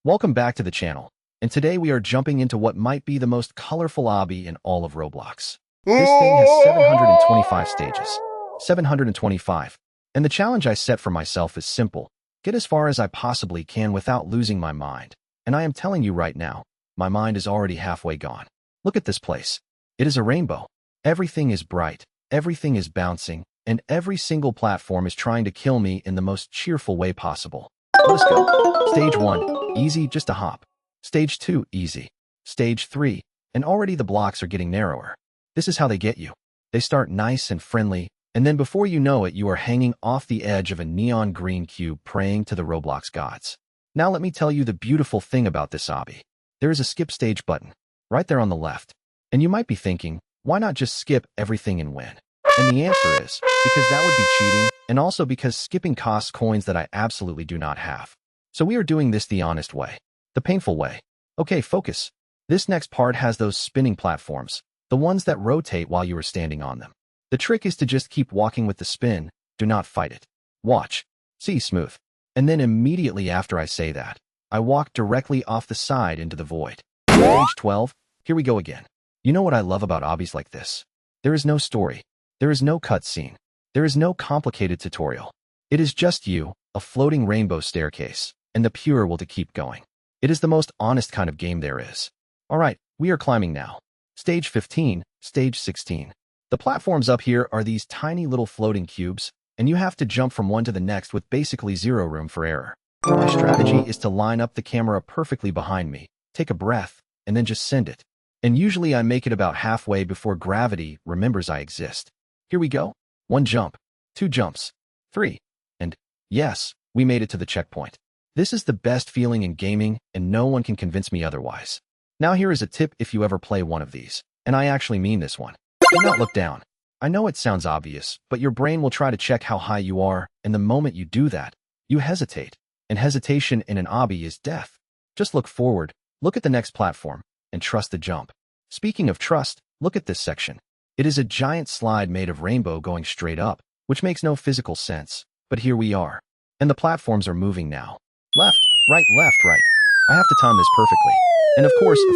Welcome back to the channel, and today we are jumping into what might be the most colorful obby in all of Roblox. This thing has 725 stages. 725. And the challenge I set for myself is simple. Get as far as I possibly can without losing my mind. And I am telling you right now, my mind is already halfway gone. Look at this place. It is a rainbow. Everything is bright, everything is bouncing, and every single platform is trying to kill me in the most cheerful way possible. Let's go. Stage 1, easy, just a hop. Stage 2, easy. Stage 3, and already the blocks are getting narrower. This is how they get you. They start nice and friendly, and then before you know it, you are hanging off the edge of a neon green cube praying to the Roblox gods. Now let me tell you the beautiful thing about this obby. There is a skip stage button, right there on the left. And you might be thinking, why not just skip everything and win? And the answer is, because that would be cheating, and also because skipping costs coins that I absolutely do not have. So we are doing this the honest way. The painful way. Okay, focus. This next part has those spinning platforms, the ones that rotate while you are standing on them. The trick is to just keep walking with the spin, do not fight it. Watch. See, smooth. And then immediately after I say that, I walk directly off the side into the void. Stage 12, here we go again. You know what I love about obbies like this? There is no story. There is no cutscene. There is no complicated tutorial. It is just you, a floating rainbow staircase, and the pure will to keep going. It is the most honest kind of game there is. Alright, we are climbing now. Stage 15, Stage 16. The platforms up here are these tiny little floating cubes, and you have to jump from one to the next with basically zero room for error. My strategy is to line up the camera perfectly behind me, take a breath, and then just send it. And usually I make it about halfway before gravity remembers I exist. Here we go. 1 jump, 2 jumps, 3, and yes, we made it to the checkpoint. This is the best feeling in gaming, and no one can convince me otherwise. Now here is a tip if you ever play one of these, and I actually mean this one. Do not look down. I know it sounds obvious, but your brain will try to check how high you are, and the moment you do that, you hesitate. And hesitation in an obby is death. Just look forward, look at the next platform, and trust the jump. Speaking of trust, look at this section. It is a giant slide made of rainbow going straight up, which makes no physical sense, but here we are. And the platforms are moving now. Left, right, right. I have to time this perfectly. And of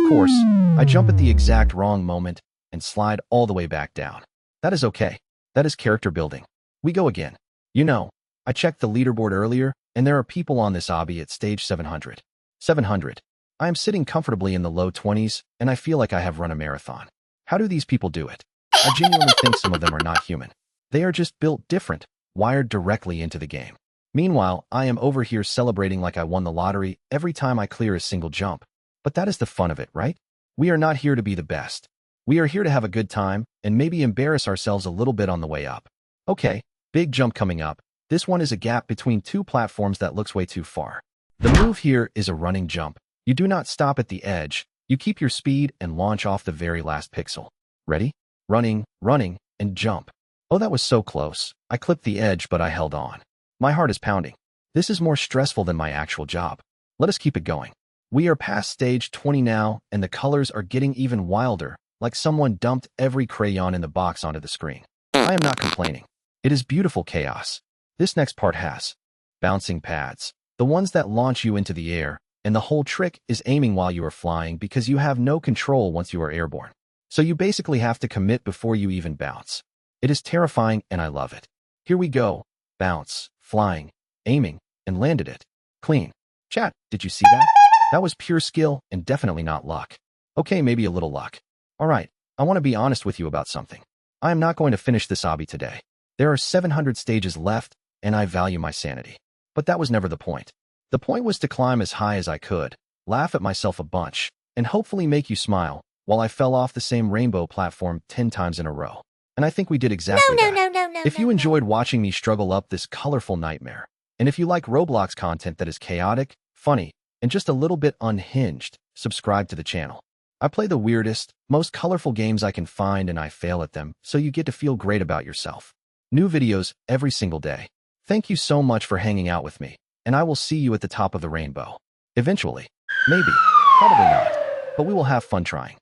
course, I jump at the exact wrong moment and slide all the way back down. That is okay. That is character building. We go again. You know, I checked the leaderboard earlier, and there are people on this obby at stage 700. 700. I am sitting comfortably in the low 20s, and I feel like I have run a marathon. How do these people do it? I genuinely think some of them are not human. They are just built different, wired directly into the game. Meanwhile, I am over here celebrating like I won the lottery every time I clear a single jump. But that is the fun of it, right? We are not here to be the best. We are here to have a good time and maybe embarrass ourselves a little bit on the way up. Okay, big jump coming up. This one is a gap between 2 platforms that looks way too far. The move here is a running jump. You do not stop at the edge. You keep your speed and launch off the very last pixel. Ready? Running, and jump. Oh, that was so close. I clipped the edge, but I held on. My heart is pounding. This is more stressful than my actual job. Let us keep it going. We are past stage 20 now, and the colors are getting even wilder, like someone dumped every crayon in the box onto the screen. I am not complaining. It is beautiful chaos. This next part has bouncing pads, the ones that launch you into the air, and the whole trick is aiming while you are flying because you have no control once you are airborne. So you basically have to commit before you even bounce. It is terrifying, and I love it. Here we go. Bounce, flying, aiming, and landed it. Clean. Chat, did you see that? That was pure skill and definitely not luck. Okay, maybe a little luck. Alright, I want to be honest with you about something. I am not going to finish this obby today. There are 700 stages left, and I value my sanity. But that was never the point. The point was to climb as high as I could, laugh at myself a bunch, and hopefully make you smile, while I fell off the same rainbow platform 10 times in a row. And I think we did exactly that. If you enjoyed watching me struggle up this colorful nightmare, and if you like Roblox content that is chaotic, funny, and just a little bit unhinged, subscribe to the channel. I play the weirdest, most colorful games I can find and I fail at them, so you get to feel great about yourself. New videos every single day. Thank you so much for hanging out with me, and I will see you at the top of the rainbow. Eventually. Maybe. Probably not. But we will have fun trying.